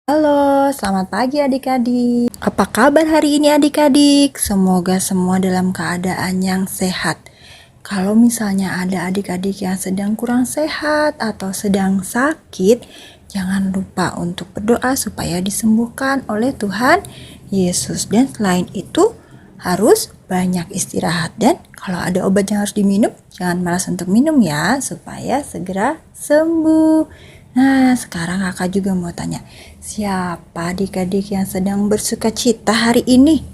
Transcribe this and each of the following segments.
Halo, selamat pagi adik-adik. Apa kabar hari ini adik-adik? Semoga semua dalam keadaan yang sehat. Kalau misalnya ada adik-adik yang sedang kurang sehat atau sedang sakit, jangan lupa untuk berdoa supaya disembuhkan oleh Tuhan Yesus. Dan selain itu, harus banyak istirahat. Dan kalau ada obat yang harus diminum, jangan malas untuk minum ya, supaya segera sembuh. Nah, sekarang kakak juga mau tanya, siapa adik-adik yang sedang bersuka cita hari ini?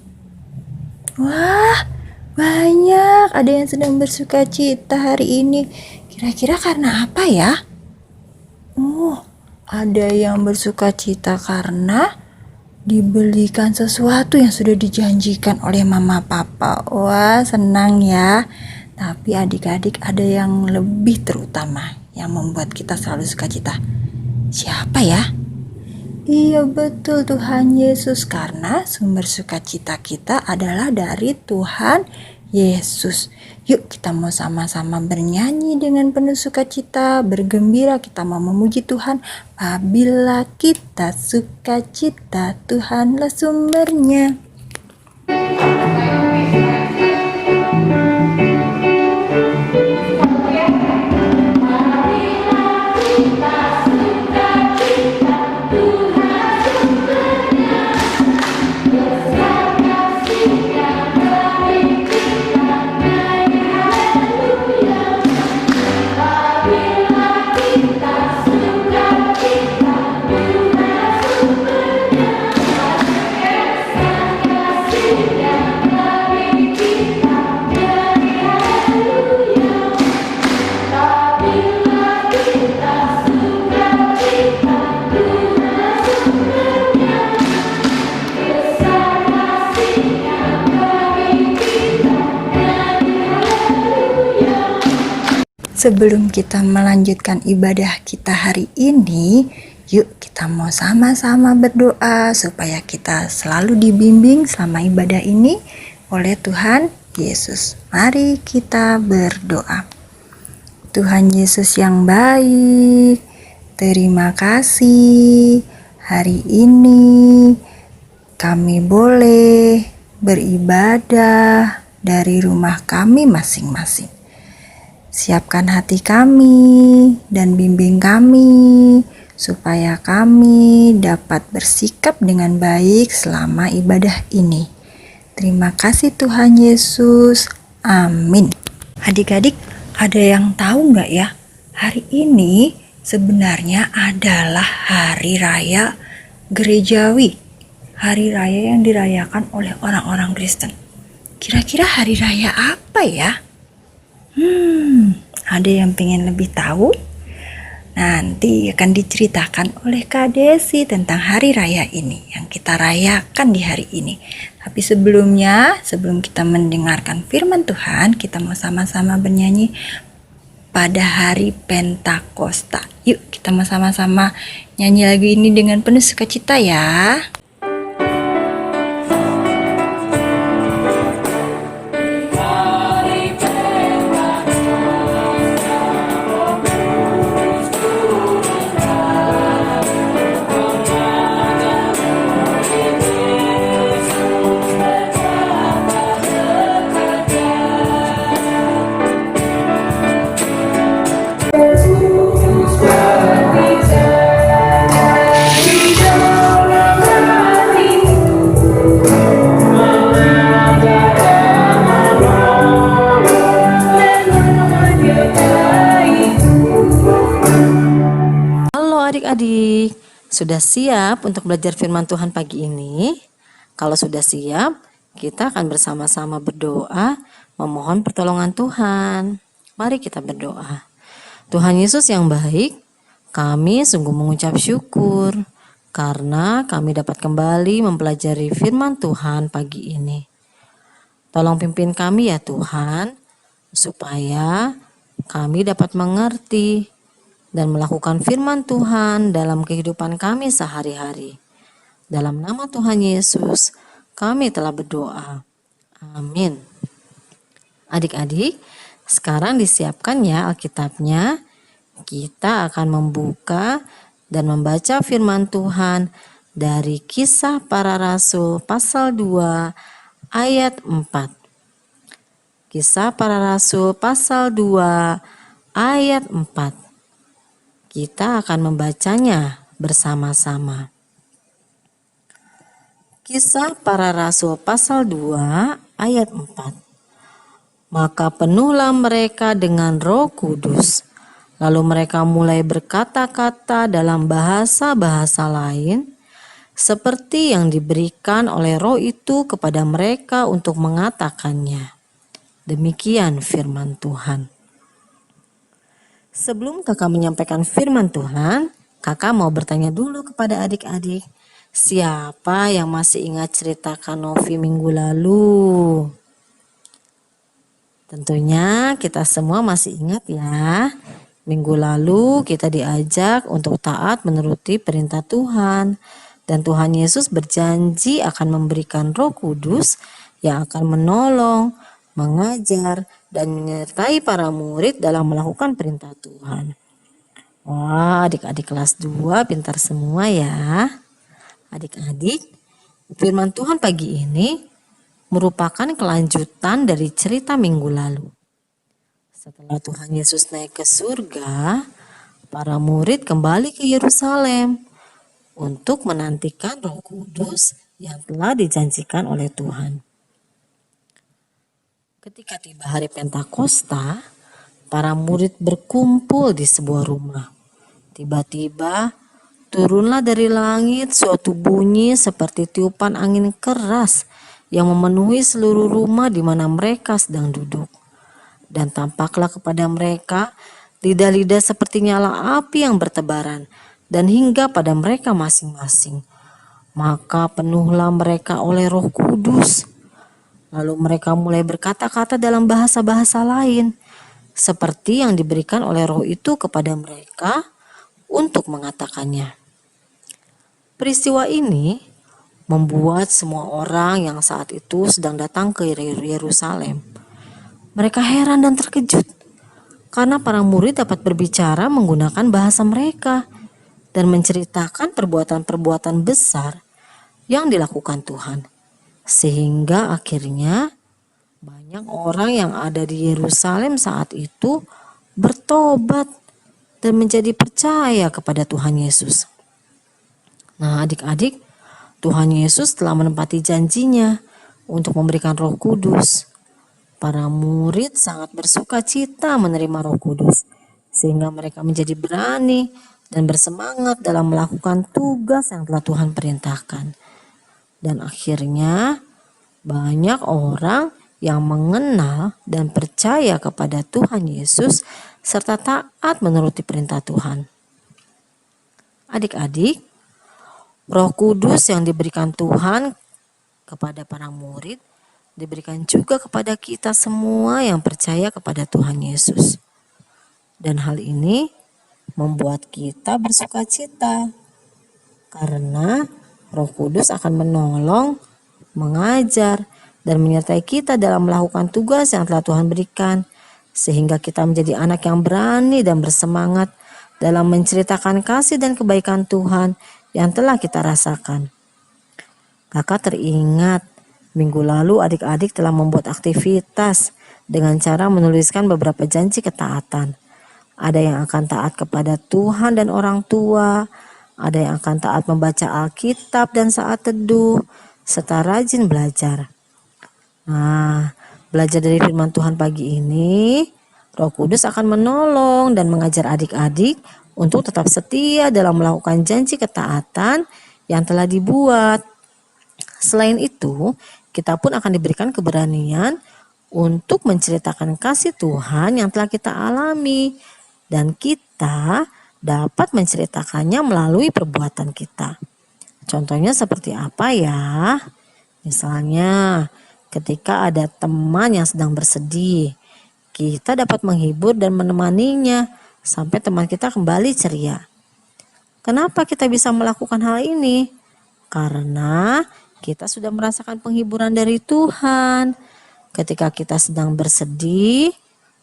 Wah, banyak ada yang sedang bersuka cita hari ini. Kira-kira karena apa ya? Oh, ada yang bersuka cita karena dibelikan sesuatu yang sudah dijanjikan oleh mama papa. Wah, senang ya. Tapi adik-adik ada yang lebih terutama yang membuat kita selalu suka cita. Siapa ya? Iya betul, Tuhan Yesus, karena sumber sukacita kita adalah dari Tuhan Yesus. Yuk kita mau sama-sama bernyanyi dengan penuh sukacita, bergembira, kita mau memuji Tuhan. Apabila kita sukacita, Tuhanlah sumbernya. Sebelum kita melanjutkan ibadah kita hari ini, yuk kita mau sama-sama berdoa supaya kita selalu dibimbing selama ibadah ini oleh Tuhan Yesus. Mari kita berdoa. Tuhan Yesus yang baik, terima kasih hari ini kami boleh beribadah dari rumah kami masing-masing. Siapkan hati kami dan bimbing kami supaya kami dapat bersikap dengan baik selama ibadah ini. Terima kasih Tuhan Yesus. Amin. Adik-adik, ada yang tahu nggak ya? Hari ini sebenarnya adalah hari raya gerejawi. Hari raya yang dirayakan oleh orang-orang Kristen. Kira-kira hari raya apa ya? Ada yang pengen lebih tahu? Nanti akan diceritakan oleh Kak Desi tentang hari raya ini yang kita rayakan di hari ini. Tapi sebelumnya, sebelum kita mendengarkan firman Tuhan, kita mau sama-sama bernyanyi pada hari Pentakosta. Yuk kita mau sama-sama nyanyi lagu ini dengan penuh sukacita ya. Adik-adik, sudah siap untuk belajar firman Tuhan pagi ini? Kalau sudah siap, kita akan bersama-sama berdoa memohon pertolongan Tuhan. Mari kita berdoa. Tuhan Yesus yang baik, kami sungguh mengucap syukur karena kami dapat kembali mempelajari firman Tuhan pagi ini. Tolong pimpin kami ya Tuhan, supaya kami dapat mengerti dan melakukan firman Tuhan dalam kehidupan kami sehari-hari. Dalam nama Tuhan Yesus, kami telah berdoa. Amin. Adik-adik, sekarang disiapkan ya Alkitabnya. Kita akan membuka dan membaca firman Tuhan dari Kisah Para Rasul pasal 2 ayat 4. Kisah Para Rasul pasal 2 ayat 4. Kita akan membacanya bersama-sama. Kisah Para Rasul pasal 2 ayat 4. Maka penuhlah mereka dengan Roh Kudus. Lalu mereka mulai berkata-kata dalam bahasa-bahasa lain, seperti yang diberikan oleh Roh itu kepada mereka untuk mengatakannya. Demikian firman Tuhan. Sebelum kakak menyampaikan firman Tuhan, kakak mau bertanya dulu kepada adik-adik, siapa yang masih ingat cerita Kak Novi minggu lalu? Tentunya kita semua masih ingat ya. Minggu lalu kita diajak untuk taat menuruti perintah Tuhan. Dan Tuhan Yesus berjanji akan memberikan Roh Kudus yang akan menolong, mengajar, dan menyertai para murid dalam melakukan perintah Tuhan. Wah, adik-adik kelas 2 pintar semua ya. Adik-adik, firman Tuhan pagi ini merupakan kelanjutan dari cerita minggu lalu. Setelah Tuhan Yesus naik ke surga, para murid kembali ke Yerusalem untuk menantikan Roh Kudus yang telah dijanjikan oleh Tuhan. Ketika tiba hari Pentakosta, para murid berkumpul di sebuah rumah. Tiba-tiba turunlah dari langit suatu bunyi seperti tiupan angin keras yang memenuhi seluruh rumah di mana mereka sedang duduk. Dan tampaklah kepada mereka lidah-lidah seperti nyala api yang bertebaran dan hingga pada mereka masing-masing. Maka penuhlah mereka oleh Roh Kudus. Lalu mereka mulai berkata-kata dalam bahasa-bahasa lain, seperti yang diberikan oleh Roh itu kepada mereka untuk mengatakannya. Peristiwa ini membuat semua orang yang saat itu sedang datang ke Yerusalem. Mereka heran dan terkejut karena para murid dapat berbicara menggunakan bahasa mereka dan menceritakan perbuatan-perbuatan besar yang dilakukan Tuhan. Sehingga akhirnya banyak orang yang ada di Yerusalem saat itu bertobat dan menjadi percaya kepada Tuhan Yesus. Nah, adik-adik, Tuhan Yesus telah menepati janjinya untuk memberikan Roh Kudus. Para murid sangat bersuka cita menerima Roh Kudus, sehingga mereka menjadi berani dan bersemangat dalam melakukan tugas yang telah Tuhan perintahkan. Dan akhirnya banyak orang yang mengenal dan percaya kepada Tuhan Yesus serta taat menuruti perintah Tuhan. Adik-adik, Roh Kudus yang diberikan Tuhan kepada para murid diberikan juga kepada kita semua yang percaya kepada Tuhan Yesus. Dan hal ini membuat kita bersuka cita karena Roh Kudus akan menolong, mengajar, dan menyertai kita dalam melakukan tugas yang telah Tuhan berikan, sehingga kita menjadi anak yang berani dan bersemangat dalam menceritakan kasih dan kebaikan Tuhan yang telah kita rasakan. Kakak teringat minggu lalu adik-adik telah membuat aktivitas dengan cara menuliskan beberapa janji ketaatan. Ada yang akan taat kepada Tuhan dan orang tua, ada yang akan taat membaca Alkitab dan saat teduh, serta rajin belajar. Nah, belajar dari firman Tuhan pagi ini, Roh Kudus akan menolong dan mengajar adik-adik untuk tetap setia dalam melakukan janji ketaatan yang telah dibuat. Selain itu, kita pun akan diberikan keberanian untuk menceritakan kasih Tuhan yang telah kita alami, dan kita dapat menceritakannya melalui perbuatan kita. Contohnya seperti apa ya? Misalnya, ketika ada teman yang sedang bersedih, kita dapat menghibur dan menemaninya sampai teman kita kembali ceria. Kenapa kita bisa melakukan hal ini? Karena kita sudah merasakan penghiburan dari Tuhan. Ketika kita sedang bersedih,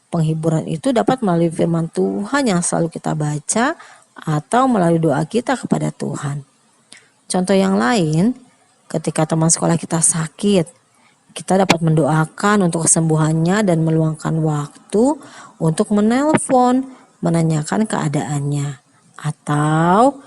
penghiburan itu dapat melalui firman Tuhan yang selalu kita baca atau melalui doa kita kepada Tuhan. Contoh yang lain, ketika teman sekolah kita sakit, kita dapat mendoakan untuk kesembuhannya dan meluangkan waktu untuk menelpon, menanyakan keadaannya. Atau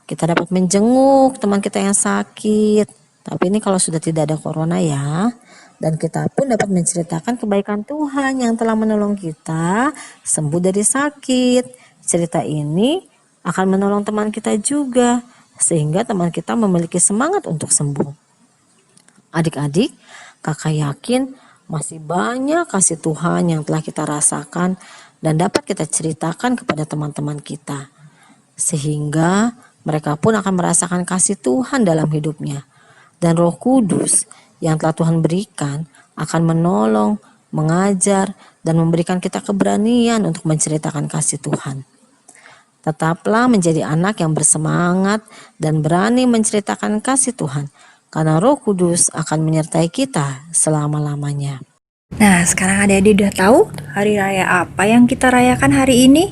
kita dapat menjenguk teman kita yang sakit. Tapi ini kalau sudah tidak ada corona ya. Dan kita pun dapat menceritakan kebaikan Tuhan yang telah menolong kita sembuh dari sakit. Cerita ini akan menolong teman kita juga, sehingga teman kita memiliki semangat untuk sembuh. Adik-adik, kakak yakin masih banyak kasih Tuhan yang telah kita rasakan dan dapat kita ceritakan kepada teman-teman kita. Sehingga mereka pun akan merasakan kasih Tuhan dalam hidupnya. Dan Roh Kudus yang telah Tuhan berikan akan menolong, mengajar, dan memberikan kita keberanian untuk menceritakan kasih Tuhan. Tetaplah menjadi anak yang bersemangat dan berani menceritakan kasih Tuhan, karena Roh Kudus akan menyertai kita selama-lamanya. Nah, sekarang adik-adik udah tahu hari raya apa yang kita rayakan hari ini?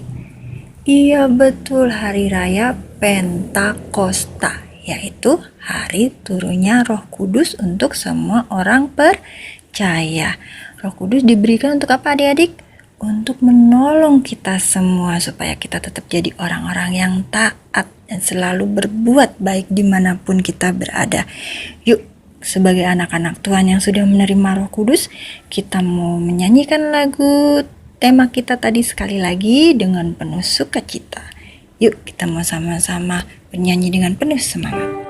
Iya betul, hari raya Pentakosta, yaitu hari turunnya Roh Kudus untuk semua orang percaya. Roh Kudus diberikan untuk apa adik-adik? Untuk menolong kita semua supaya kita tetap jadi orang-orang yang taat dan selalu berbuat baik dimanapun kita berada. Yuk, sebagai anak-anak Tuhan yang sudah menerima Roh Kudus, kita mau menyanyikan lagu tema kita tadi sekali lagi dengan penuh sukacita. Yuk kita mau sama-sama bernyanyi dengan penuh semangat.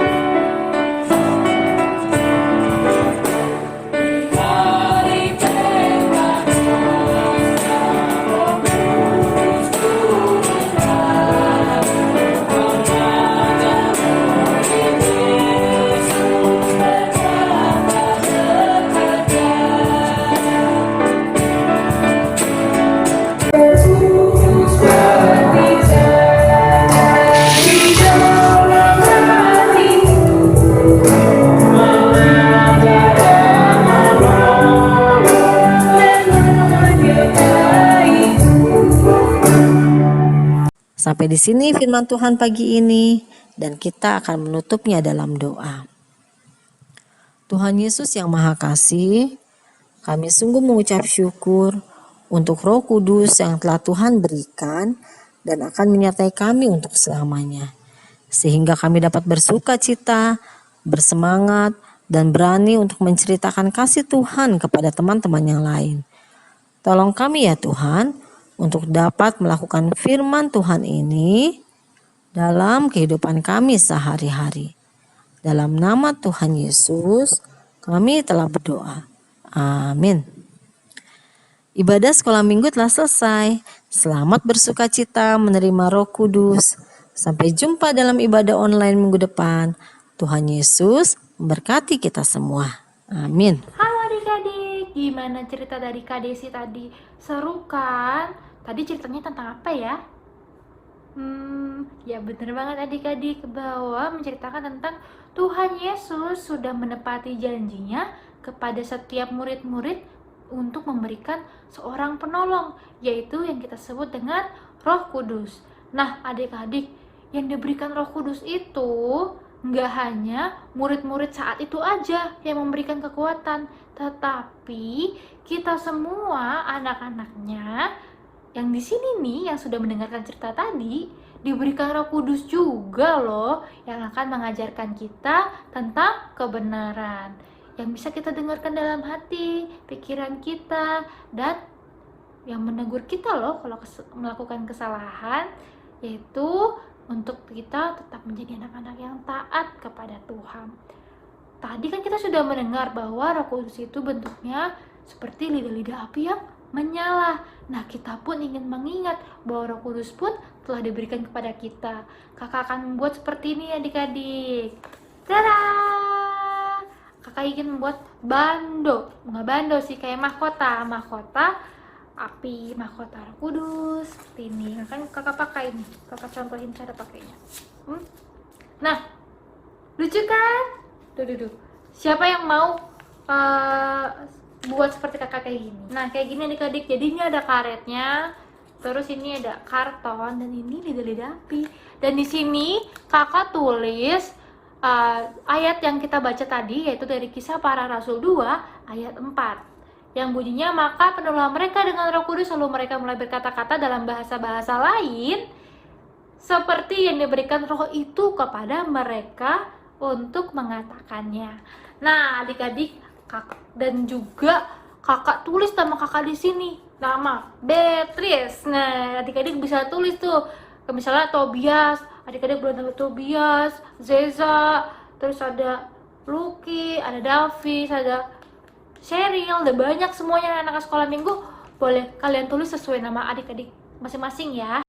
Sampai di sini firman Tuhan pagi ini, dan kita akan menutupnya dalam doa. Tuhan Yesus yang Maha Kasih, kami sungguh mengucap syukur untuk Roh Kudus yang telah Tuhan berikan dan akan menyertai kami untuk selamanya. Sehingga kami dapat bersuka cita, bersemangat, dan berani untuk menceritakan kasih Tuhan kepada teman-teman yang lain. Tolong kami ya Tuhan, untuk dapat melakukan firman Tuhan ini dalam kehidupan kami sehari-hari. Dalam nama Tuhan Yesus, kami telah berdoa. Amin. Ibadah sekolah minggu telah selesai. Selamat bersuka cita menerima Roh Kudus. Sampai jumpa dalam ibadah online minggu depan. Tuhan Yesus memberkati kita semua. Amin. Halo adik-adik, gimana cerita dari Kak Desi tadi? Seru kan? Tadi ceritanya tentang apa ya? Ya bener banget adik-adik, bahwa menceritakan tentang Tuhan Yesus sudah menepati janjinya kepada setiap murid-murid untuk memberikan seorang penolong, yaitu yang kita sebut dengan Roh Kudus. Nah adik-adik, yang diberikan Roh Kudus itu nggak hanya murid-murid saat itu aja yang memberikan kekuatan, tetapi kita semua anak-anaknya yang di sini nih yang sudah mendengarkan cerita tadi diberikan Roh Kudus juga loh, yang akan mengajarkan kita tentang kebenaran yang bisa kita dengarkan dalam hati, pikiran kita, dan yang menegur kita loh kalau melakukan kesalahan, yaitu untuk kita tetap menjadi anak-anak yang taat kepada Tuhan. Tadi kan kita sudah mendengar bahwa Roh Kudus itu bentuknya seperti lidah-lidah api yang menyala. Nah, kita pun ingin mengingat bahwa Roh Kudus pun telah diberikan kepada kita. Kakak akan membuat seperti ini adik-adik. Tada! Kakak ingin membuat bando. Nggak bando sih, kayak mahkota api, mahkota Roh Kudus seperti ini. Kan kakak pakai nih, kakak contohin cara pakainya. Nah, lucu kan? Tuh. Siapa yang mau buat seperti kakak kayak gini? Nah, kayak gini adik-adik. Jadi ini ada karetnya, terus ini ada karton, dan ini lidah-lidah api. Dan di sini kakak tulis ayat yang kita baca tadi, yaitu dari Kisah Para Rasul 2 ayat 4, yang bunyinya, maka penuhlah mereka dengan Roh Kudus, lalu mereka mulai berkata-kata dalam bahasa-bahasa lain seperti yang diberikan Roh itu kepada mereka untuk mengatakannya. Nah, adik-adik, dan juga kakak tulis nama kakak di sini, nama Beatrice. Nah, adik-adik bisa tulis tuh, misalnya Tobias, adik-adik boleh nama Tobias, Zeza, terus ada Lucky, ada Davis, ada Cheryl, ada banyak semuanya anak sekolah minggu. Boleh kalian tulis sesuai nama adik-adik masing-masing ya.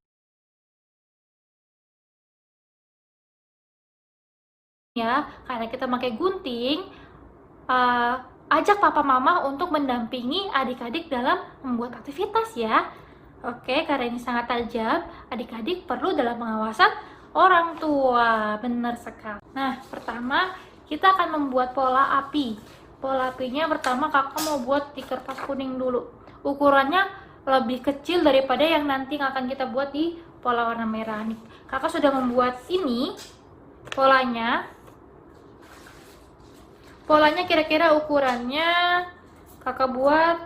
Ya, karena kita pakai gunting, ajak papa mama untuk mendampingi adik-adik dalam membuat aktivitas ya. Oke, karena ini sangat tajam, adik-adik perlu dalam pengawasan orang tua. Benar sekali. Nah, pertama kita akan membuat pola api. Pola apinya pertama kakak mau buat di kertas kuning dulu. Ukurannya lebih kecil daripada yang nanti akan kita buat di pola warna merah nih. Kakak sudah membuat ini polanya. Polanya kira-kira ukurannya kakak buat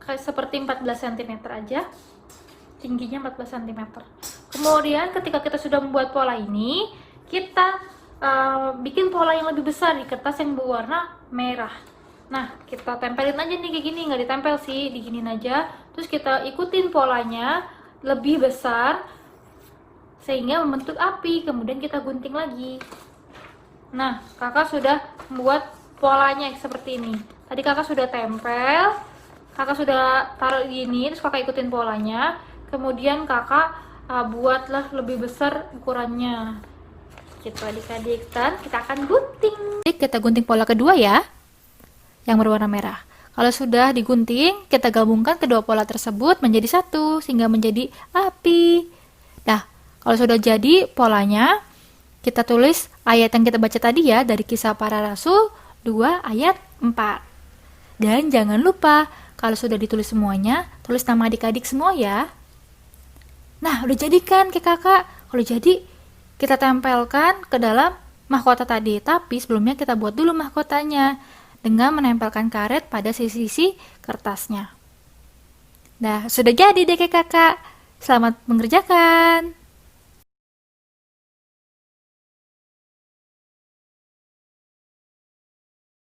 kayak seperti 14 cm aja. Tingginya 14 cm. Kemudian ketika kita sudah membuat pola ini, kita bikin pola yang lebih besar di kertas yang berwarna merah. Nah, kita tempelin aja nih kayak gini, nggak ditempel sih, diginin aja. Terus kita ikutin polanya lebih besar sehingga membentuk api, kemudian kita gunting lagi. Nah, kakak sudah membuat polanya seperti ini. Tadi kakak sudah tempel, kakak sudah taruh gini, terus kakak ikutin polanya. Kemudian kakak buatlah lebih besar ukurannya. Gitu adik-adik, dan kita akan gunting. Kita gunting pola kedua ya, yang berwarna merah. Kalau sudah digunting, kita gabungkan kedua pola tersebut menjadi satu, sehingga menjadi api. Nah, kalau sudah jadi polanya, kita tulis ayat yang kita baca tadi ya, dari Kisah Para Rasul 2 ayat 4. Dan jangan lupa, kalau sudah ditulis semuanya, tulis nama adik-adik semua ya. Nah, udah jadi kan ke kakak? Kalau jadi, kita tempelkan ke dalam mahkota tadi. Tapi sebelumnya kita buat dulu mahkotanya dengan menempelkan karet pada sisi-sisi kertasnya. Nah, sudah jadi deh ke kakak. Selamat mengerjakan.